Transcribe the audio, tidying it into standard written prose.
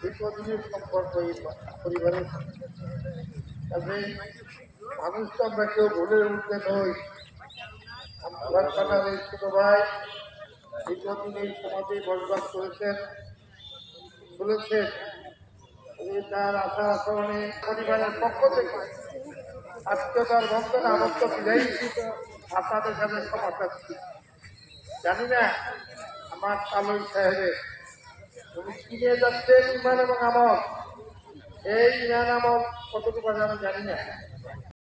দীর্ঘদিনের সম্পর্ক পরিবারের তবে মানুষ তো আমরা কেউ ভুলে উঠতে নই। আমার ছোট ভাই দীর্ঘদিন এই সমাজে বসবাস করেছেন বলেছেন, তার আশা আচরণে পরিবারের পক্ষ থেকে আত্মীয়তার বন্ধনে আবদ্ধ বিদায়ী আপনাদের সামনে ক্ষমা চাচ্ছি। জানি না আমার তালুই সাহেবের উনি কিনে যাচ্ছেন ইমান এবং আমল, এই ইমান আমল কতটুকু আমি জানি না।